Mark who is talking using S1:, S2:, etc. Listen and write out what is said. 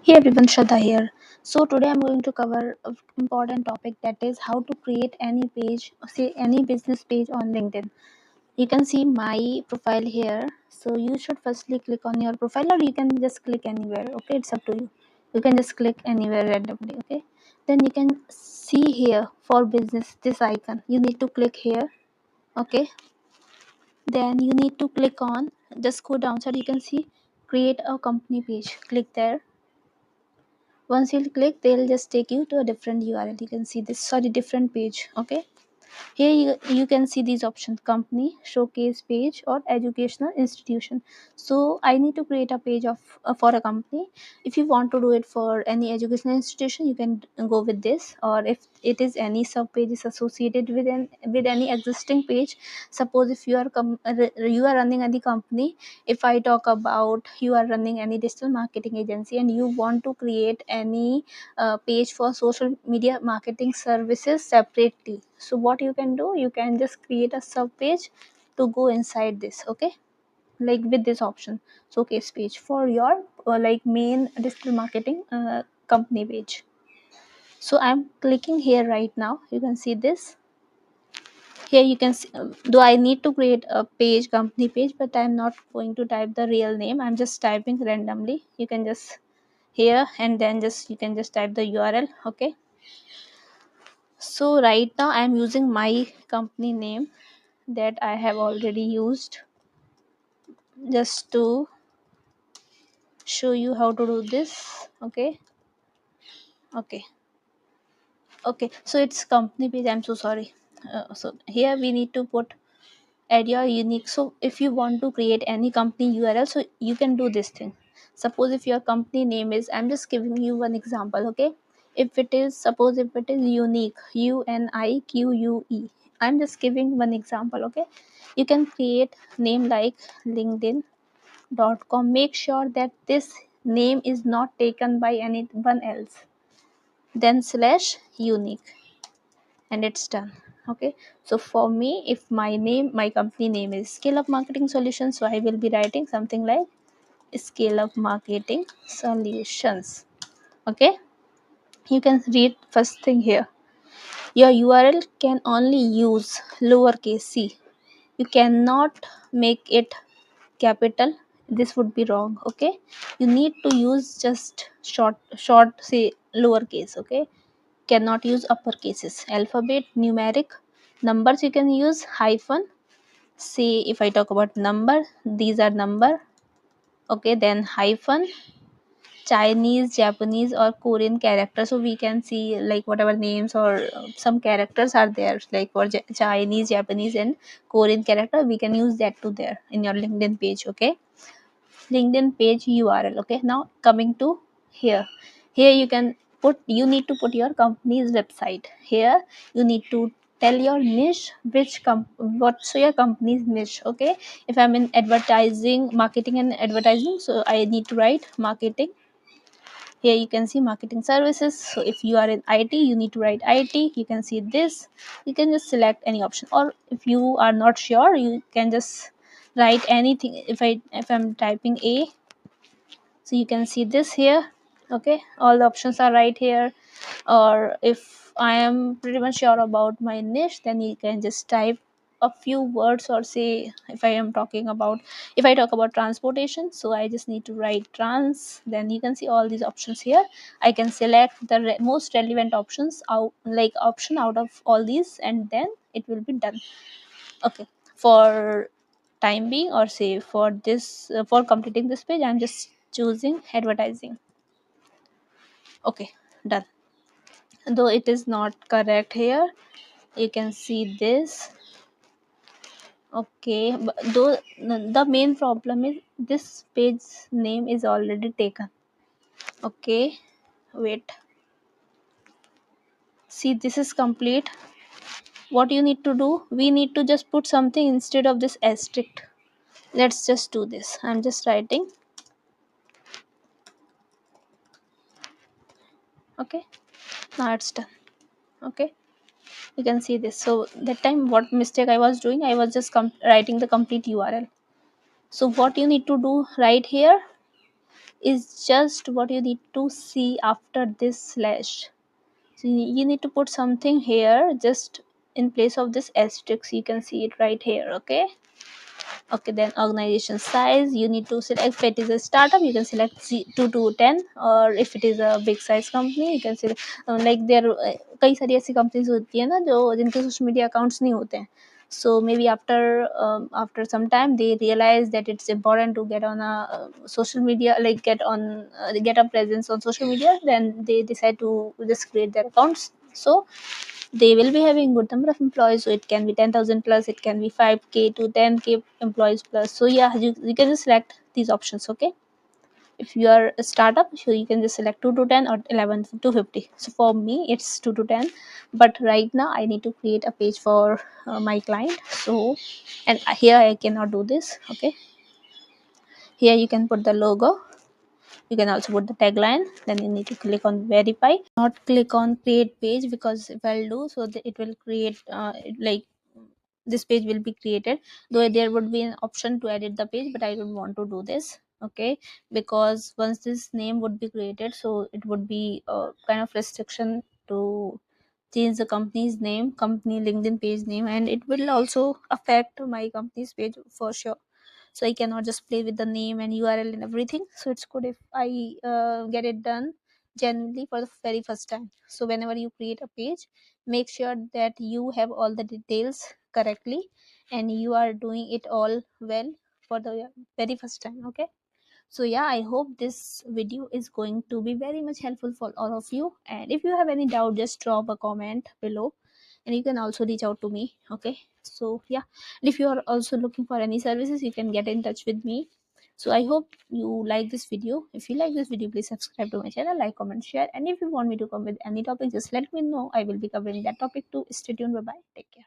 S1: Hey everyone, Shraddha here. So today I'm going to cover an important topic, that is how to create any page, say any business page on LinkedIn. You can see my profile here. So you should firstly click on your profile, or you can just click anywhere. Okay, it's up to you. You can just click anywhere randomly. Okay, then you can see here for business this icon. You need to click here. Okay, then you need to click on, just go downside. You can see create a company page. Click there. Once you click, they'll just take you to a different URL. You can see this, sorry, different page. Okay, here you can see these options: company, showcase page, or educational institution. So I need to create a page of for a company. If you want to do it for any educational institution, you can go with this. Or if it is any sub page is associated with any existing page, suppose if you are running any company. If I talk about you are running any digital marketing agency and you want to create any page for social media marketing services separately, so what you can do, you can just create a sub page to go inside this. Okay, like with this option, showcase page for your like main digital marketing company page. So I'm clicking here right now. You can see this. Here you can see, though I need to create a page, company page, but I'm not going to type the real name. I'm just typing randomly. You can just here, and then just you can just type the URL. Okay, so right now I'm using my company name that I have already used, just to show you how to do this. Okay, okay, okay, so it's company page. I'm so sorry. So here we need to put add your unique. So if you want to create any company URL, so you can do this thing. Suppose if your company name is, I'm just giving you one example. Okay, if it is, suppose if it is unique, UNIQUE, I'm just giving one example. Okay, you can create name like linkedin.com. Make sure that this name is not taken by anyone else, then slash unique, and it's done. Okay, so for me, if my company name is Scale Up Marketing Solutions, so I will be writing something like Scale Up Marketing Solutions. Okay, you can read first thing here. Your URL can only use lowercase c. You cannot make it capital. This would be wrong. Okay, you need to use just short say lowercase. Okay, cannot use upper cases, alphabet, numeric. Numbers you can use hyphen. Say if I talk about number, these are number. Okay, then hyphen, Chinese, Japanese, or Korean characters. So we can see like whatever names or some characters are there, like for Chinese, Japanese, and Korean character, we can use that to there in your LinkedIn page. Okay, LinkedIn page URL. Okay, now coming to here. Here you can put, you need to put your company's website. Here you need to tell your niche, what's your company's niche. Okay, if I'm in advertising, marketing and advertising, so I need to write marketing. Here you can see marketing services. So if you are in IT, you need to write IT. You can see this. You can just select any option, or if you are not sure, you can just write anything. If I'm typing A, so you can see this here. Okay, all the options are right here. Or if I am pretty much sure about my niche, then you can just type a few words, or say if I talk about transportation, so I just need to write trans. Then you can see all these options here. I can select the most relevant options out, like option out of all these, and then it will be done. Okay, for time being, or say for this for completing this page, I'm just choosing advertising. Okay, done. Though it is not correct here, you can see this. Okay, but though the main problem is this page name is already taken. Okay, wait, see, this is complete. What you need to do, we need to just put something instead of this asterisk. Let's just do this. I'm just writing. Okay, now it's done. Okay, you can see this. So that time what mistake I was doing, I was just writing the complete URL. So what you need to do right here, is just what you need to see after this slash. So you need to put something here just in place of this asterisk. You can see it right here. Okay, then organization size, you need to select. If it is a startup, you can select 2 to 10, or if it is a big size company, you can select like there कई सारी ऐसी companies होती है ना जो जिनके social media accounts नहीं होते हैं. So maybe after some time they realize that it's important to get on a social media, like get a presence on social media, then they decide to just create their accounts. So they will be having good number of employees, so it can be 10,000 plus, it can be 5k to 10k employees plus. So yeah, you can just select these options. Okay, if you are a startup, so you can just select 2 to 10 or 11 to 50. So for me it's 2 to 10, but right now I need to create a page for my client. So, and here I cannot do this. Okay, here you can put the logo, you can also put the tagline, then you need to click on verify, not click on create page, because if I'll do so it will create like this page will be created, though there would be an option to edit the page, but I don't want to do this. Okay, because once this name would be created, so it would be a kind of restriction to change the company's name, company LinkedIn page name, and it will also affect my company's page for sure. So I cannot just play with the name and URL and everything. So it's good if I get it done genuinely for the very first time. So whenever you create a page, make sure that you have all the details correctly and you are doing it all well for the very first time. Okay, so yeah, I hope this video is going to be very much helpful for all of you, and if you have any doubt, just drop a comment below, and you can also reach out to me. Okay, so yeah, and if you are also looking for any services, you can get in touch with me. So I hope you like this video. If you like this video, please subscribe to my channel, like, comment, share, and if you want me to come with any topic, just let me know. I will be covering that topic too. Stay tuned. Bye bye, take care.